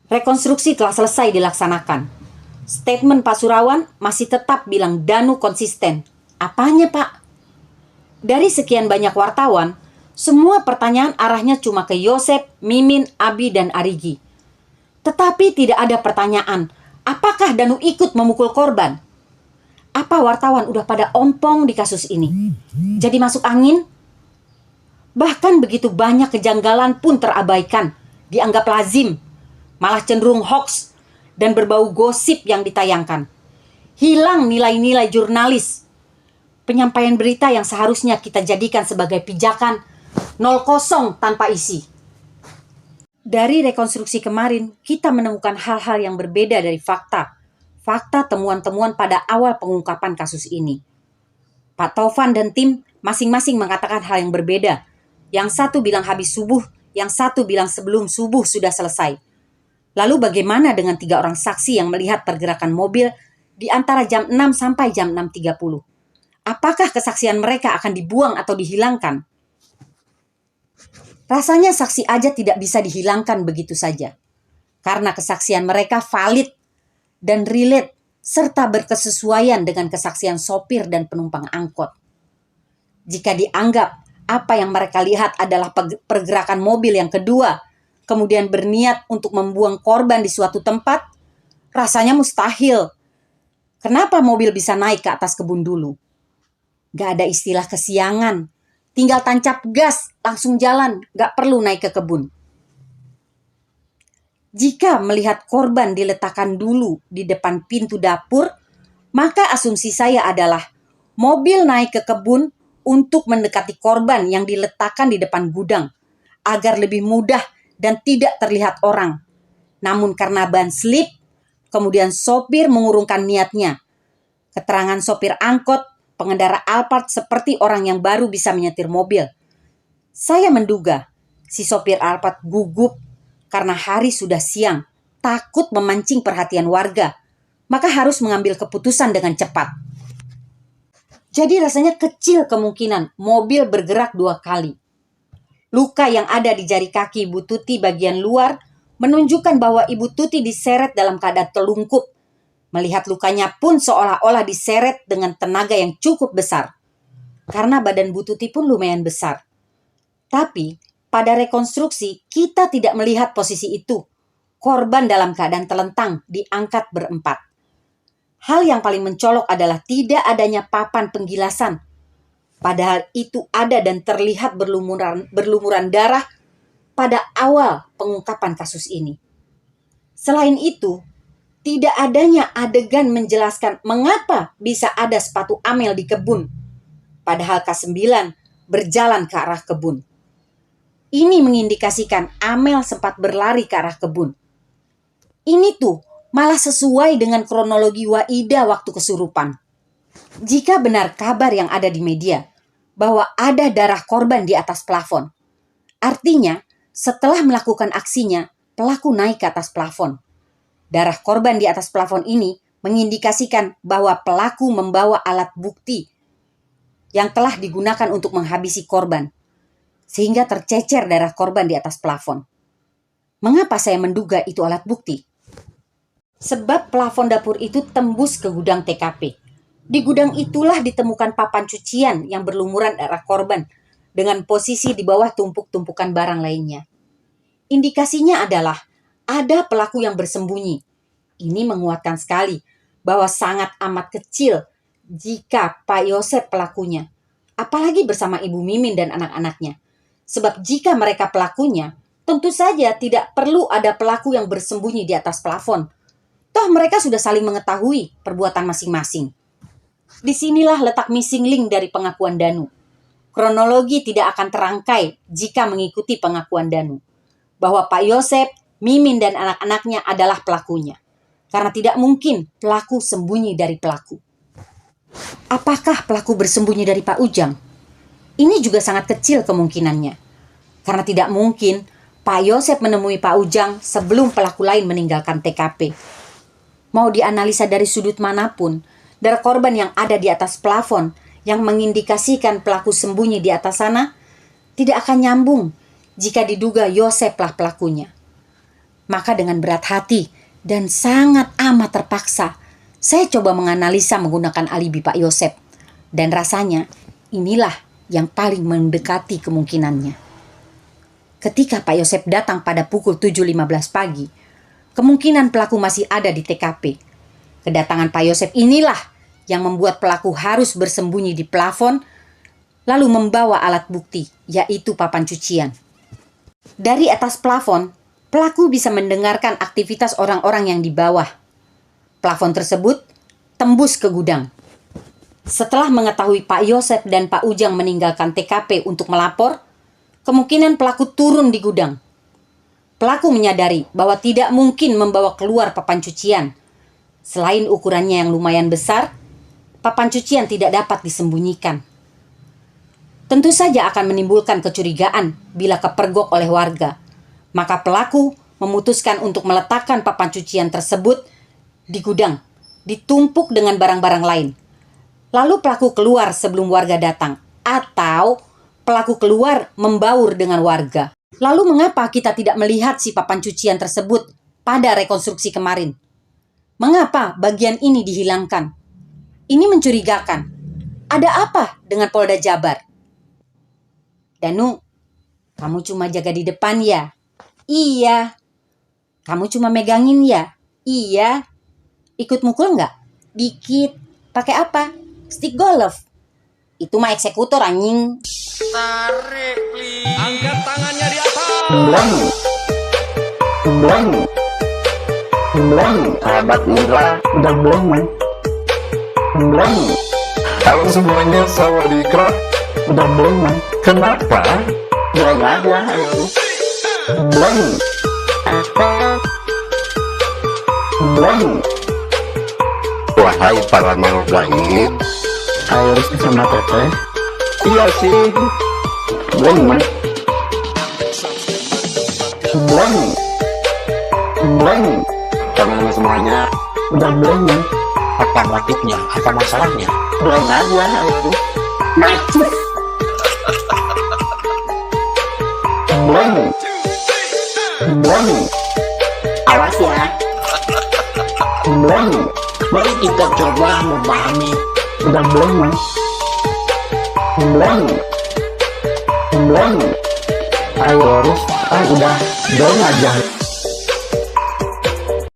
Rekonstruksi telah selesai dilaksanakan. Statement Pak Surawan masih tetap bilang Danu konsisten. Apanya, Pak? Dari sekian banyak wartawan, semua pertanyaan arahnya cuma ke Yosep, Mimin, Abi, dan Arigi. Tetapi tidak ada pertanyaan, apakah Danu ikut memukul korban? Apa wartawan udah pada ompong di kasus ini? Jadi masuk angin? Bahkan begitu banyak kejanggalan pun terabaikan, dianggap lazim, malah cenderung hoax dan berbau gosip yang ditayangkan. Hilang nilai-nilai jurnalis. Penyampaian berita yang seharusnya kita jadikan sebagai pijakan 0 tanpa isi. Dari rekonstruksi kemarin, kita menemukan hal-hal yang berbeda dari fakta. Fakta temuan-temuan pada awal pengungkapan kasus ini. Pak Taufan dan tim masing-masing mengatakan hal yang berbeda. Yang satu bilang habis subuh, yang satu bilang sebelum subuh sudah selesai. Lalu bagaimana dengan 3 orang saksi yang melihat pergerakan mobil di antara jam 6 sampai jam 6.30? Apakah kesaksian mereka akan dibuang atau dihilangkan? Rasanya saksi aja tidak bisa dihilangkan begitu saja. Karena kesaksian mereka valid dan relate serta berkesesuaian dengan kesaksian sopir dan penumpang angkot. Jika dianggap apa yang mereka lihat adalah pergerakan mobil yang kedua, kemudian berniat untuk membuang korban di suatu tempat, rasanya mustahil. Kenapa mobil bisa naik ke atas kebun dulu? Gak ada istilah kesiangan. Tinggal tancap gas, langsung jalan, gak perlu naik ke kebun. Jika melihat korban diletakkan dulu di depan pintu dapur, maka asumsi saya adalah mobil naik ke kebun untuk mendekati korban yang diletakkan di depan gudang, agar lebih mudah dan tidak terlihat orang. Namun karena ban slip, kemudian sopir mengurungkan niatnya. Keterangan sopir angkot, pengendara Alphard seperti orang yang baru bisa menyetir mobil. Saya menduga si sopir Alphard gugup karena hari sudah siang, takut memancing perhatian warga, maka harus mengambil keputusan dengan cepat. Jadi rasanya kecil kemungkinan mobil bergerak 2 kali. Luka yang ada di jari kaki Ibu Tuti bagian luar menunjukkan bahwa Ibu Tuti diseret dalam keadaan telungkup. Melihat lukanya pun seolah-olah diseret dengan tenaga yang cukup besar. Karena badan Bu Tuti pun lumayan besar. Tapi pada rekonstruksi kita tidak melihat posisi itu. Korban dalam keadaan telentang diangkat berempat. Hal yang paling mencolok adalah tidak adanya papan penggilasan. Padahal itu ada dan terlihat berlumuran darah pada awal pengungkapan kasus ini. Selain itu, tidak adanya adegan menjelaskan mengapa bisa ada sepatu Amel di kebun. Padahal K9 berjalan ke arah kebun. Ini mengindikasikan Amel sempat berlari ke arah kebun. Ini tuh malah sesuai dengan kronologi Waida waktu kesurupan. Jika benar kabar yang ada di media bahwa ada darah korban di atas plafon, artinya setelah melakukan aksinya, pelaku naik ke atas plafon. Darah korban di atas plafon ini mengindikasikan bahwa pelaku membawa alat bukti yang telah digunakan untuk menghabisi korban, sehingga tercecer darah korban di atas plafon. Mengapa saya menduga itu alat bukti? Sebab plafon dapur itu tembus ke gudang TKP. Di gudang itulah ditemukan papan cucian yang berlumuran darah korban dengan posisi di bawah tumpuk-tumpukan barang lainnya. Indikasinya adalah ada pelaku yang bersembunyi. Ini menguatkan sekali bahwa sangat amat kecil jika Pak Yosep pelakunya, apalagi bersama Ibu Mimin dan anak-anaknya. Sebab jika mereka pelakunya, tentu saja tidak perlu ada pelaku yang bersembunyi di atas plafon. Toh mereka sudah saling mengetahui perbuatan masing-masing. Disinilah letak missing link dari pengakuan Danu. Kronologi tidak akan terangkai jika mengikuti pengakuan Danu. Bahwa Pak Yosep, Mimin dan anak-anaknya adalah pelakunya. Karena tidak mungkin pelaku sembunyi dari pelaku. Apakah pelaku bersembunyi dari Pak Ujang? Ini juga sangat kecil kemungkinannya. Karena tidak mungkin Pak Yosep menemui Pak Ujang sebelum pelaku lain meninggalkan TKP. Mau dianalisa dari sudut manapun, darah korban yang ada di atas plafon yang mengindikasikan pelaku sembunyi di atas sana tidak akan nyambung jika diduga Yosep lah pelakunya. Maka dengan berat hati dan sangat amat terpaksa, saya coba menganalisa menggunakan alibi Pak Yosep. Dan rasanya inilah yang paling mendekati kemungkinannya. Ketika Pak Yosep datang pada pukul 7.15 pagi, kemungkinan pelaku masih ada di TKP. Kedatangan Pak Yosep inilah yang membuat pelaku harus bersembunyi di plafon, lalu membawa alat bukti, yaitu papan cucian. Dari atas plafon, pelaku bisa mendengarkan aktivitas orang-orang yang di bawah. Plafon tersebut tembus ke gudang. Setelah mengetahui Pak Yosep dan Pak Ujang meninggalkan TKP untuk melapor, kemungkinan pelaku turun di gudang. Pelaku menyadari bahwa tidak mungkin membawa keluar papan cucian. Selain ukurannya yang lumayan besar, papan cucian tidak dapat disembunyikan. Tentu saja akan menimbulkan kecurigaan bila kepergok oleh warga. Maka pelaku memutuskan untuk meletakkan papan cucian tersebut di gudang, ditumpuk dengan barang-barang lain. Lalu pelaku keluar sebelum warga datang, atau pelaku keluar membaur dengan warga. Lalu mengapa kita tidak melihat si papan cucian tersebut pada rekonstruksi kemarin? Mengapa bagian ini dihilangkan? Ini mencurigakan. Ada apa dengan Polda Jabar? Danu, kamu cuma jaga di depan ya? Iya. Kamu cuma megangin ya? Iya. Ikut mukul nggak? Dikit. Pakai apa? Stick golf. Itu mah eksekutor anjing. Tarik, please. Angkat tangannya di atas. Sahabat Indra udah belum. Halo semuanya, sawadikra. Udah belum? Kenapa? Belum aja. Belum. Wahai para makhluk gaib, ayo sama teteh. Iya sih. Belum. Teman semuanya udah belum? Apa motifnya? Apa masalahnya? Belum aja. Belum. Awas ya. Belum. Mari kita coba memahami. Udah belum? Belum. Ayo, udah belum aja.